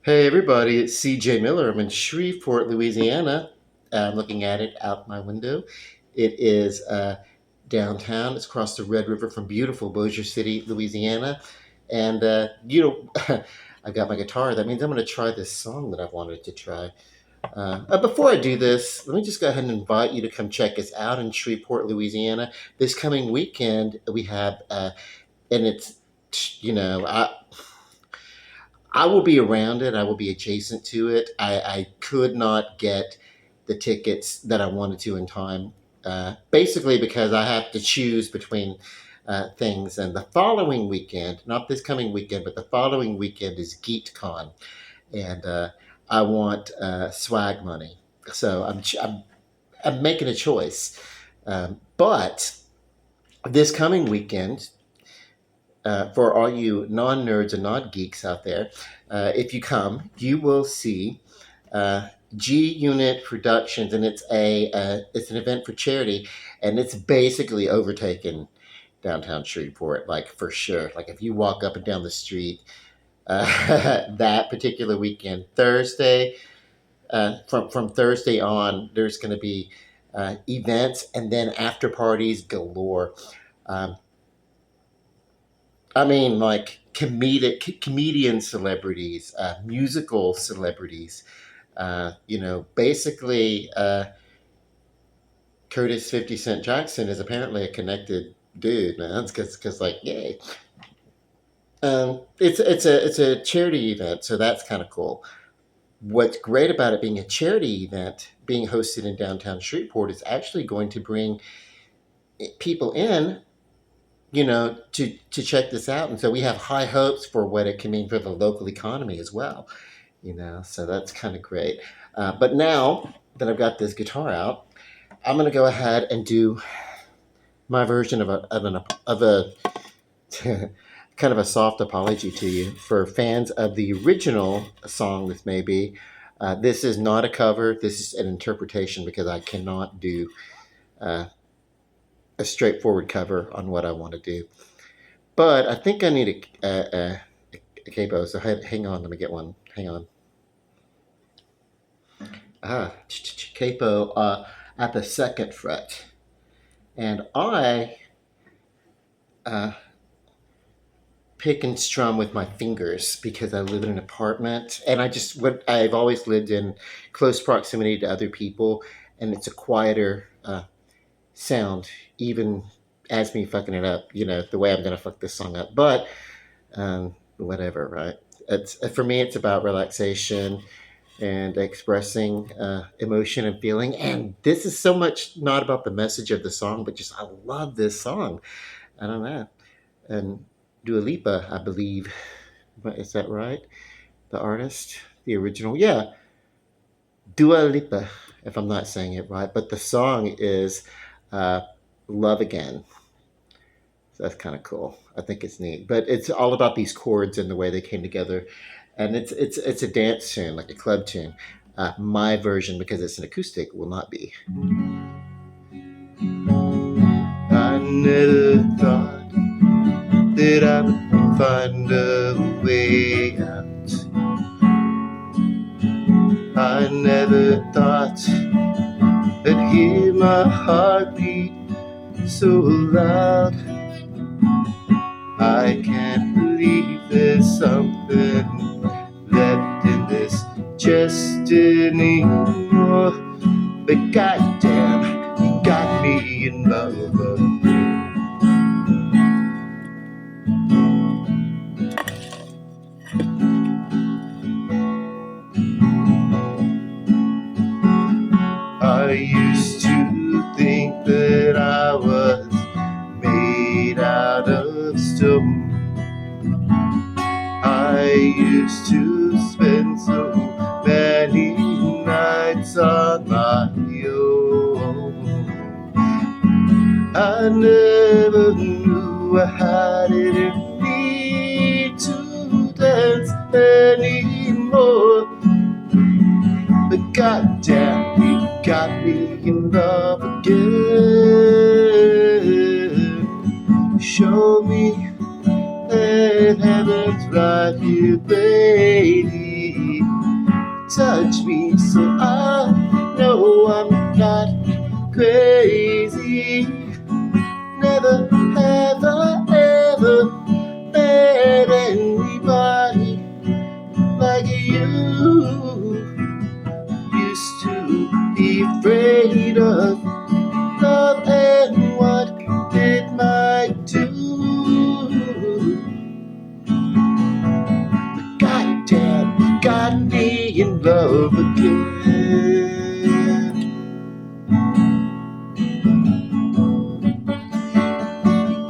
Hey everybody, it's CJ Miller. I'm in Shreveport, Louisiana. I'm looking at it out my window. It is downtown. It's across the Red River from beautiful Bossier City, Louisiana. And I've got my guitar. That means I'm going to try this song that I've wanted to try. Before I do this, let me just go ahead and invite you to come check us out in Shreveport, Louisiana. This coming weekend, we have, and it's, you know, I will be around it. I will be adjacent to it. I could not get the tickets that I wanted to in time, basically because I have to choose between things. And the following weekend, not this coming weekend, but the following weekend is GeekCon, and I want swag money. So I'm making a choice. But this coming weekend, for all you non-nerds and non-geeks out there, if you come, you will see G Unit Productions, and it's an event for charity, and it's basically overtaken downtown Shreveport, like for sure. Like if you walk up and down the street, that particular weekend, Thursday, from Thursday on, there's going to be events and then after parties galore. Um, I mean, like comedian celebrities, musical celebrities. Basically, Curtis 50 Cent Jackson is apparently a connected dude, man. It's because like, yay. It's a charity event, so that's kind of cool. What's great about it being a charity event, being hosted in downtown Shreveport, is actually going to bring people in, to check this out. And so we have high hopes for what it can mean for the local economy as well. So that's kind of great. But now that I've got this guitar out, I'm going to go ahead and do my version of a kind of a soft apology to you for fans of the original song. This may be. This is not a cover. This is an interpretation because I cannot do a straightforward cover on what I want to do. But I think I need a capo. So hang on, let me get one. Hang on. Capo at the second fret, and I pick and strum with my fingers because I live in an apartment, and I've always lived in close proximity to other people, and it's a quieter sound, even as me fucking it up. The way I'm gonna fuck this song up, but whatever, right? It's for me. It's about relaxation and expressing emotion and feeling. And this is so much not about the message of the song, but just I love this song. I don't know. And Dua Lipa, I believe, is that right? The artist, the original, yeah, Dua Lipa, if I'm not saying it right. But the song is uh, "Love Again." So that's kind of cool. I think it's neat, but it's all about these chords and the way they came together, and it's a dance tune, like a club tune. My version, because it's an acoustic, will not be. I never thought that I would find a way out. I never thought I'd hear my heartbeat so loud. I can't believe there's something left in this chest anymore. But goddamn, you got me in love again. I used to think that I was made out of stone. I used to spend so many nights on my own. I never knew I had it in me to dance anymore. But goddamn, you got me in love again. Show me that heaven's right here, baby. touch me so I know I'm not crazy. Never have I ever met anybody like you. Used to be afraid of love and what it might do. But goddamn, you got me in love again.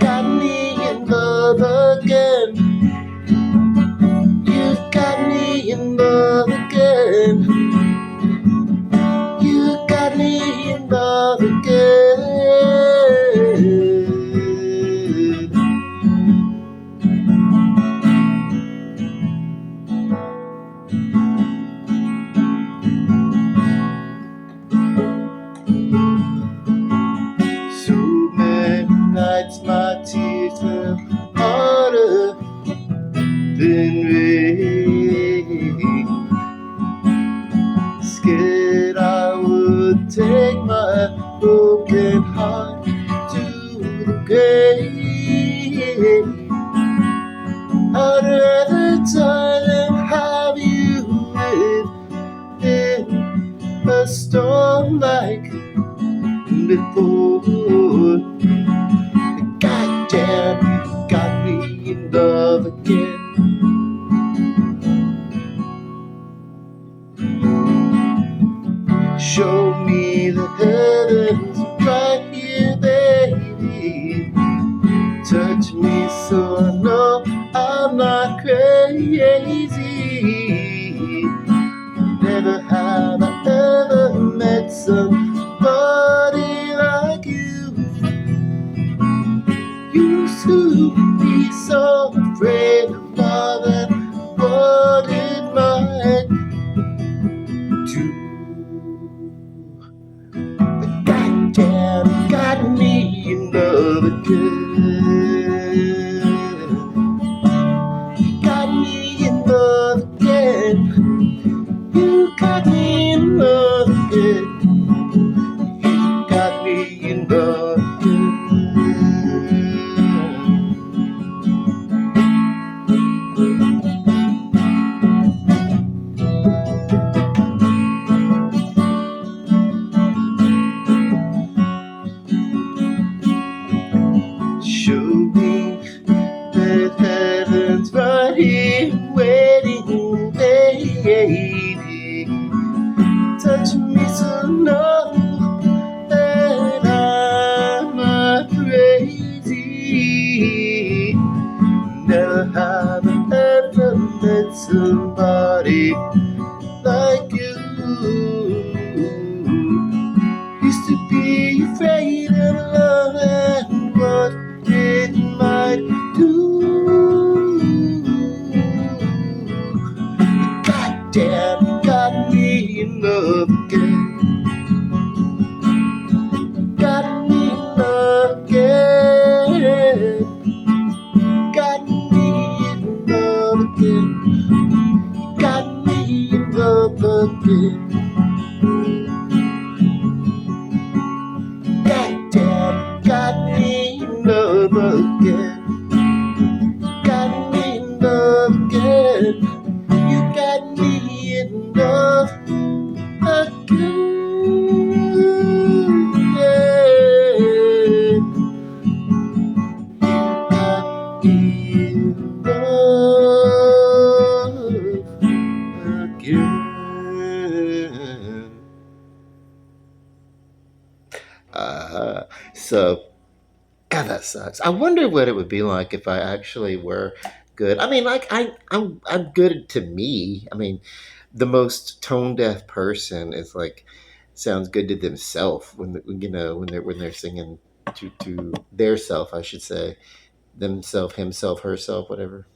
Got me in love again. You got me in love again. You got me in love again. So many nights my tears fell harder than rain. Scared I would take my broken heart to the grave. I'd rather die than have you live in a storm like before. Goddamn, you got me in love again. Show me the heavens right here, baby. Touch me so I know I'm not crazy. Never have I ever met somebody like you. Used to be so afraid of love and what it might do. But goddamn, got me in love again. Got me in love again. You got me in love again. You got me in love again. Show me that heaven's right here waiting, baby. Touch me so know that I'm not crazy. Never have I ever met somebody like you. Used to be afraid of love and what it might do. Goddamn, you got me in love again. Got me in love again. Got me in love again. Got me in love again. Goddamn, got me in love again. Got me in love again. You got me in love again. Got me in love again. So, God, that sucks. I wonder what it would be like if I actually were good. I mean, like I'm good to me. I mean, the most tone deaf person is like sounds good to themselves when they're singing to their self. I should say themself, himself, herself, whatever.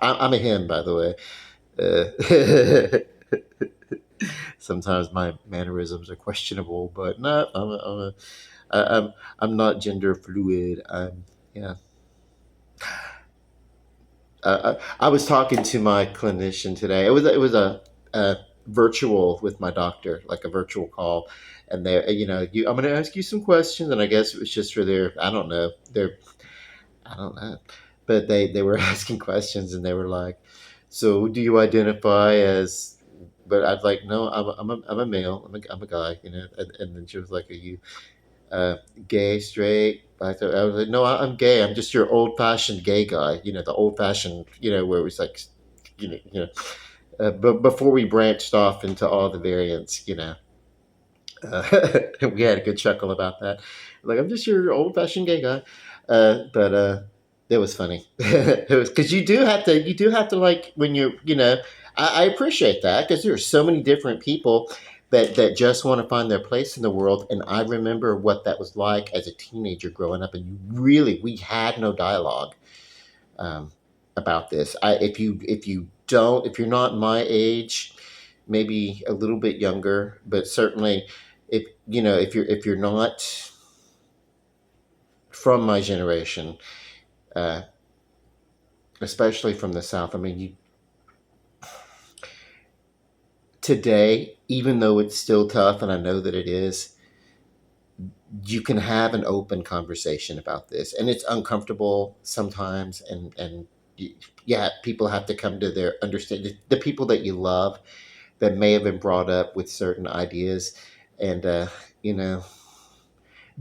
I'm a him, by the way. Sometimes my mannerisms are questionable, but no, I'm not gender fluid. Yeah. I was talking to my clinician today. It was a virtual with my doctor, like a virtual call, and they, I'm going to ask you some questions, and I guess it was just for their, I don't know, but they were asking questions, and they were like, "So, do you identify as?" But I'd like, "No, I'm a male. I'm a guy, And then she was like, "Are you uh, gay, straight?" I was like, "No, I'm gay. I'm just your old fashioned gay guy. The old fashioned, where it was like, you know, you know." But before we branched off into all the variants, we had a good chuckle about that. Like, I'm just your old fashioned gay guy, but it was funny. It was because you do have to like when I appreciate that because there are so many different people that just want to find their place in the world, and I remember what that was like as a teenager growing up, and we had no dialogue um, about this. If you're not my age, maybe a little bit younger, but certainly if you're not from my generation, uh, especially from the South. I mean, today, even though it's still tough, and I know that it is, you can have an open conversation about this, and it's uncomfortable sometimes, and yeah, people have to come to their understanding. The people that you love that may have been brought up with certain ideas, and you know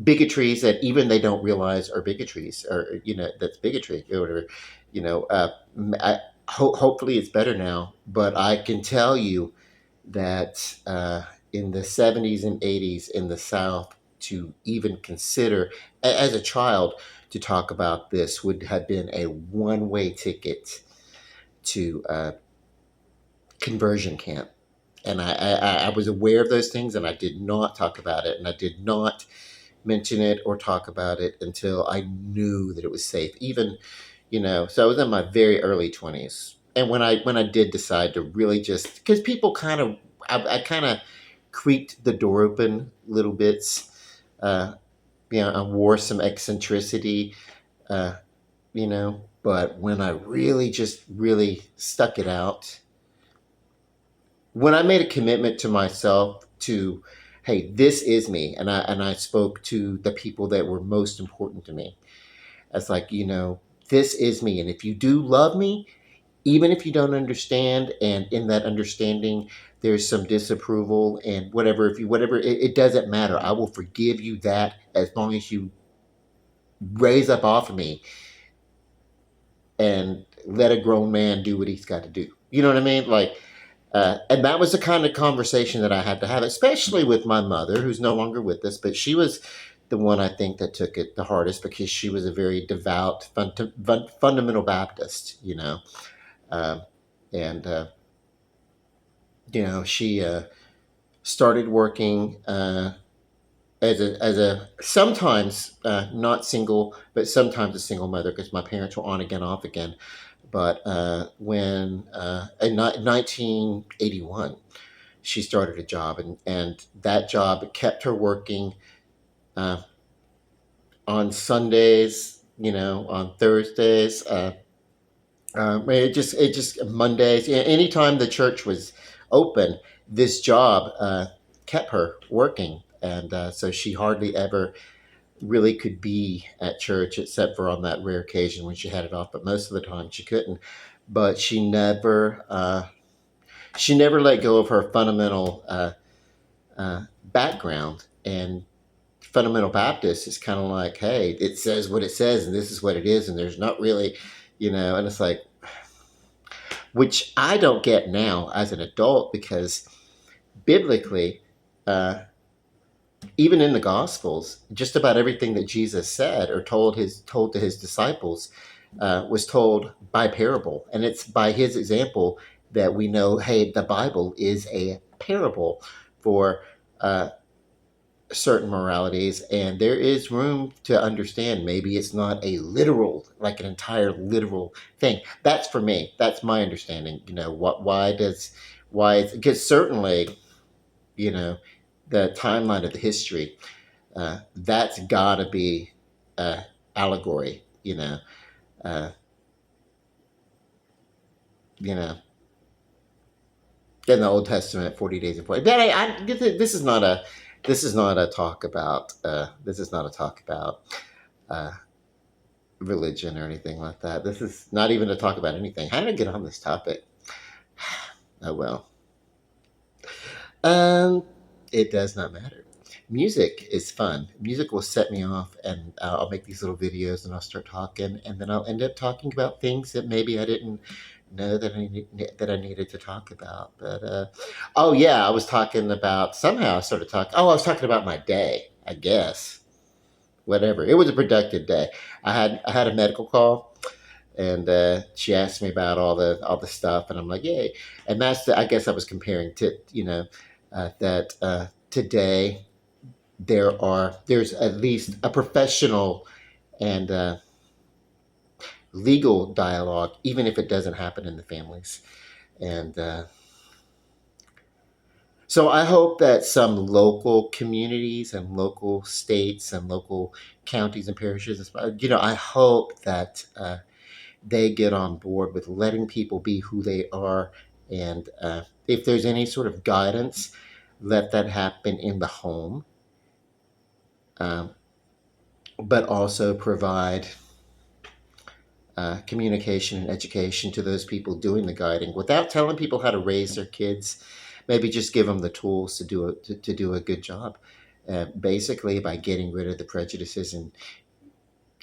bigotries that even they don't realize are bigotries, or that's bigotry or whatever. you know uh, Hopefully it's better now, but I can tell you that in the 70s and 80s in the South, to even consider as a child to talk about this would have been a one-way ticket to conversion camp. And I was aware of those things, and I did not talk about it, and I did not mention it or talk about it until I knew that it was safe. Even, so I was in my very early 20s. And when I did decide to really, just because people I kind of creaked the door open little bits. I wore some eccentricity, uh, but when I really just really stuck it out, when I made a commitment to myself to, hey, this is me, and I spoke to the people that were most important to me. It's like, this is me, and if you do love me, even if you don't understand, and in that understanding there's some disapproval and whatever, if you whatever, it doesn't matter. I will forgive you that as long as you raise up off of me and let a grown man do what he's got to do. You know what I mean? Like, and that was the kind of conversation that I had to have, especially with my mother, who's no longer with us. But she was the one, I think, that took it the hardest, because she was a very devout, fundamental Baptist, um, and she started working as a sometimes not single, but sometimes a single mother, because my parents were on again, off again. But when in 1981, she started a job, and that job kept her working uh, on Sundays, on Thursdays. It just Mondays. Anytime the church was open, this job kept her working, and so she hardly ever really could be at church, except for on that rare occasion when she had it off. But most of the time she couldn't. But she never let go of her fundamental background. And fundamental Baptist is kind of like, hey, it says what it says, and this is what it is, and there's not really, and it's like, which I don't get now as an adult, because biblically, uh, even in the Gospels, just about everything that Jesus said or told to his disciples was told by parable, and it's by his example that we know, hey, the Bible is a parable for certain moralities, and there is room to understand. Maybe it's not a literal, like an entire literal thing. That's for me. That's my understanding. What? Why does? Why? Because certainly, you know, the timeline of the history. That's got to be allegory. Uh, you know. in the Old Testament, 40 days and 40. But this is not a talk about uh, religion or anything like that. This is not even to talk about anything. How did I get on this topic? Oh well. Um, it does not matter. Music is fun. Music will set me off, and I'll make these little videos, and I'll start talking, and then I'll end up talking about things that maybe I didn't know that I needed to talk about. But oh yeah, I was talking about somehow I started talking. Oh, I was talking about my day. I guess whatever. It was a productive day. I had a medical call, and she asked me about all the stuff, and I'm like, yay! And I guess I was comparing to that today there's at least a professional and legal dialogue, even if it doesn't happen in the families. And so I hope that some local communities and local states and local counties and parishes, I hope that they get on board with letting people be who they are. And if there's any sort of guidance, let that happen in the home, um, but also provide communication and education to those people doing the guiding without telling people how to raise their kids. Maybe just give them the tools to do a good job. Basically, by getting rid of the prejudices and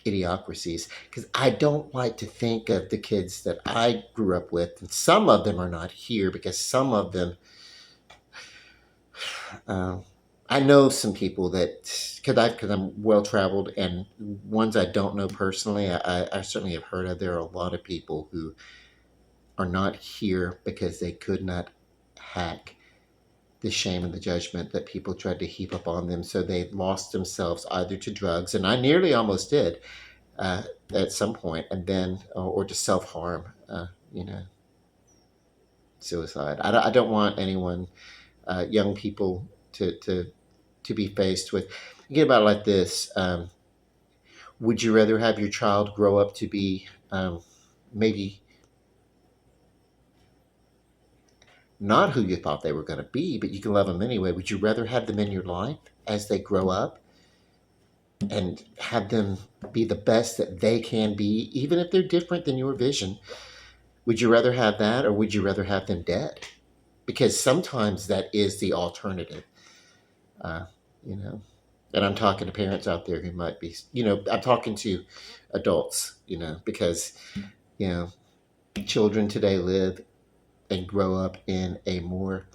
idiocracies, because I don't like to think of the kids that I grew up with, and some of them are not here because some of them, uh, I know some people that because I'm well traveled, and ones I don't know personally, I certainly have heard of. There are a lot of people who are not here because they could not hack the shame and the judgment that people tried to heap up on them. So they lost themselves either to drugs, and I nearly almost did uh, at some point, and then or to self harm, suicide. I don't want anyone, young people, to be faced with. Think about it like this: would you rather have your child grow up to be maybe not who you thought they were going to be, but you can love them anyway? Would you rather have them in your life as they grow up and have them be the best that they can be, even if they're different than your vision? Would you rather have that, or would you rather have them dead? Because sometimes that is the alternative, uh, you know. And I'm talking to parents out there who might be, I'm talking to adults, because, you know, children today live and grow up in a more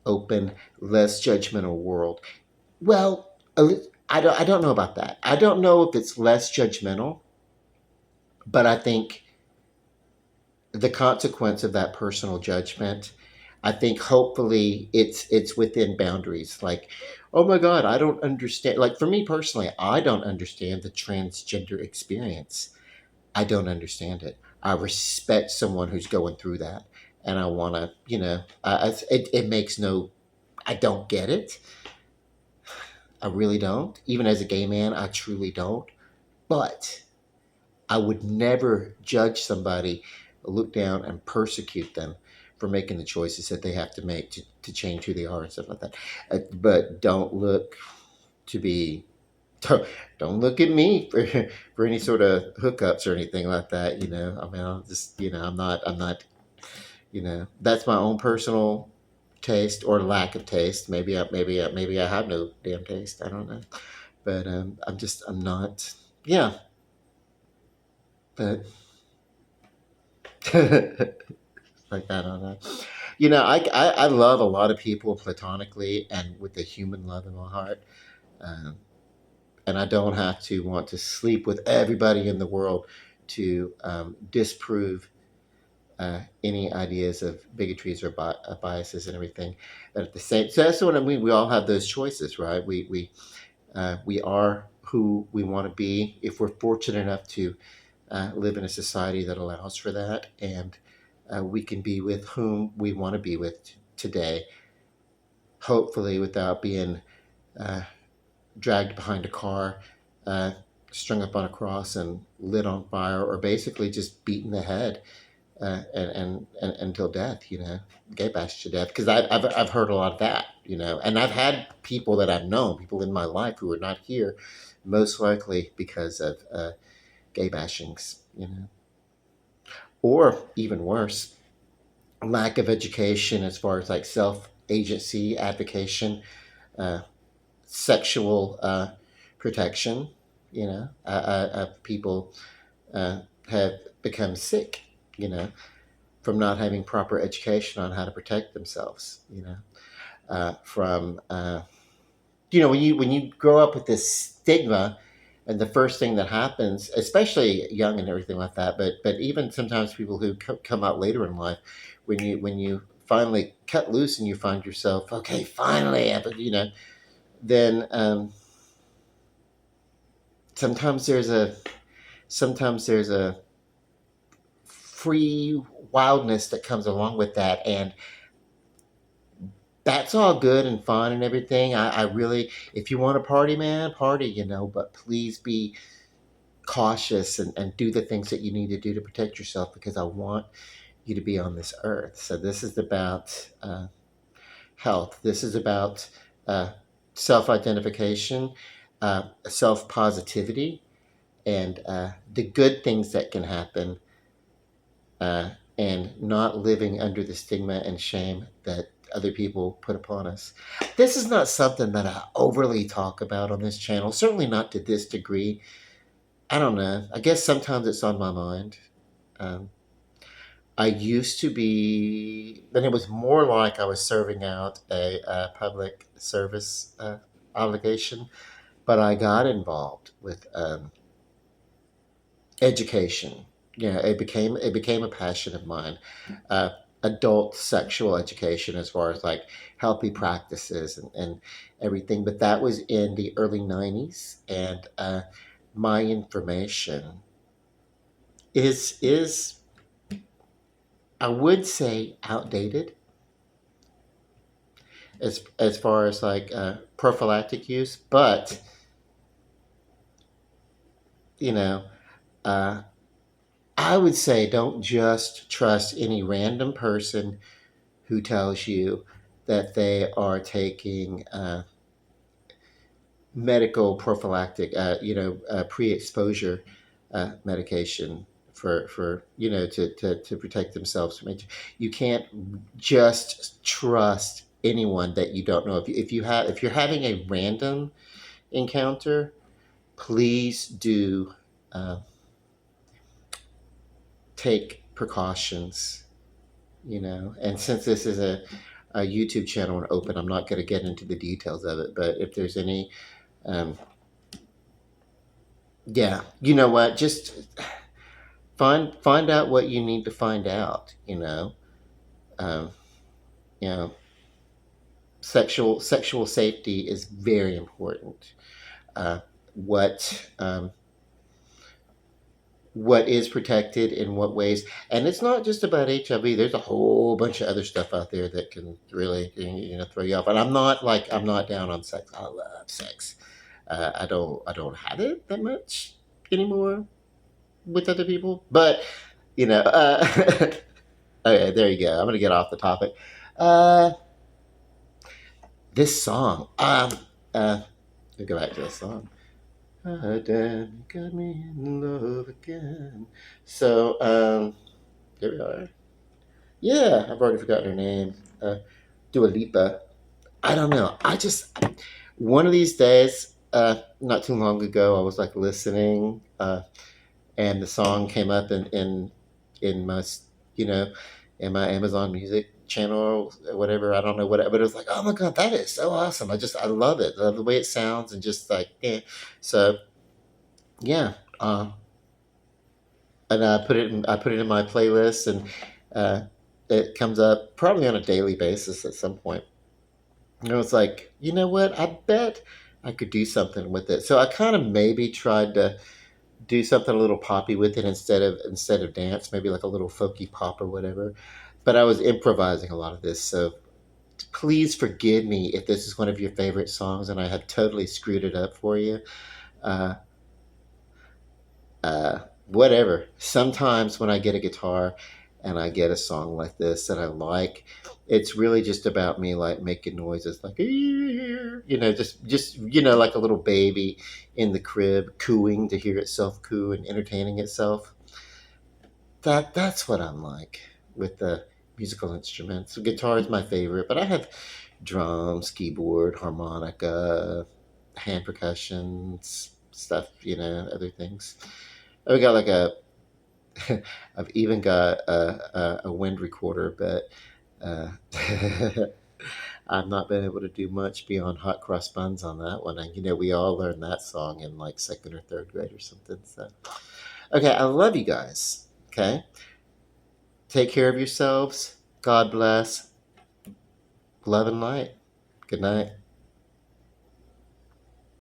open, less judgmental world. Well, I don't know about that. I don't know if it's less judgmental, but I think the consequence of that personal judgment, I think hopefully it's within boundaries. Like, oh my God, I don't understand. Like for me personally, I don't understand the transgender experience. I don't understand it. I respect someone who's going through that, and I want to, it makes no. I don't get it. I really don't. Even as a gay man, I truly don't. But I would never judge somebody, look down, and persecute them for making the choices that they have to make to change who they are and stuff like that. But don't look to be, don't look at me for any sort of hookups or anything like that. I mean, I'll just, that's my own personal taste or lack of taste. Maybe I have no damn taste. I don't know. But I'm not. Yeah, but like I don't know. I love a lot of people platonically and with a human love in my heart, um, and I don't have to want to sleep with everybody in the world to disprove any ideas of bigotries or biases and everything. But at the same, so that's what I mean. We all have those choices, right? We are who we want to be if we're fortunate enough to live in a society that allows for that, and we can be with whom we want to be with today, hopefully without being uh, dragged behind a car, uh, strung up on a cross and lit on fire, or basically just beaten the head and until death, gay bash to death. Because I've heard a lot of that, and I've had people that I've known, people in my life who are not here, most likely because of gay bashings, or even worse, lack of education as far as like self agency, advocation, uh, sexual protection. People have become sick, you know, from not having proper education on how to protect themselves. From when you grow up with this stigma, and the first thing that happens, especially young and everything like that, but even sometimes people who come out later in life, when you finally cut loose and you find yourself, okay, finally, then sometimes there's a free wildness that comes along with that, and that's all good and fun and everything. I really, if you want to party, man, party, but please be cautious and do the things that you need to do to protect yourself, because I want you to be on this earth. So this is about health. This is about self-identification, self-positivity, and the good things that can happen, and not living under the stigma and shame that other people put upon us. This is not something that I overly talk about on this channel, certainly not to this degree. I don't know. I guess sometimes it's on my mind. Um, I used to be, and it was more like I was serving out a public service obligation, but I got involved with education. It became a passion of mine. Uh, Adult sexual education, as far as like healthy practices and everything. But that was in the early '90s, and my information is I would say outdated as far as like prophylactic use, but you know. Uh, I would say don't just trust any random person who tells you that they are taking medical prophylactic, pre-exposure medication for to protect themselves from it. You can't just trust anyone that you don't know. If you're having a random encounter, please do uh, take precautions. And since this is a YouTube channel and open, I'm not going to get into the details of it. But if there's any, um, yeah, you know what? Just find out what you need to find out. Um, you know, sexual safety is very important. Uh, what what is protected in what ways, and it's not just about HIV. There's a whole bunch of other stuff out there that can really throw you off. And I'm not down on sex. I love sex. I don't have it that much anymore with other people, but okay, there you go. I'm gonna get off the topic. uh this song, let me go back to this song. Ah, damn, you got me in love again. So there we are. Yeah, I've already forgotten her name. Dua Lipa. I don't know. One of these days, not too long ago, I was like listening, and the song came up in my, you know, in my Amazon Music channel or whatever. I don't know what, but it was like, oh my god, that is so awesome. I love it. I love the way it sounds, and just like, So yeah, and I put it in my playlist, and uh, it comes up probably on a daily basis at some point. And I was like, you know what? I bet I could do something with it. So I kind of maybe tried to do something a little poppy with it instead of dance, maybe like a little folky pop or whatever. But I was improvising a lot of this, so please forgive me if this is one of your favorite songs and I have totally screwed it up for you. Uh, whatever. Sometimes when I get a guitar and I get a song like this that I like, it's really just about me like making noises like just like a little baby in the crib cooing to hear itself coo and entertaining itself. That's what I'm like with the musical instruments. Guitar is my favorite, but I have drums, keyboard, harmonica, hand percussions, stuff, other things. We got like a I've even got a wind recorder, but uh, I've not been able to do much beyond hot cross buns on that one. And we all learned that song in like second or third grade or something. So, okay, I love you guys. Okay, take care of yourselves. God bless. Love and light. Good night.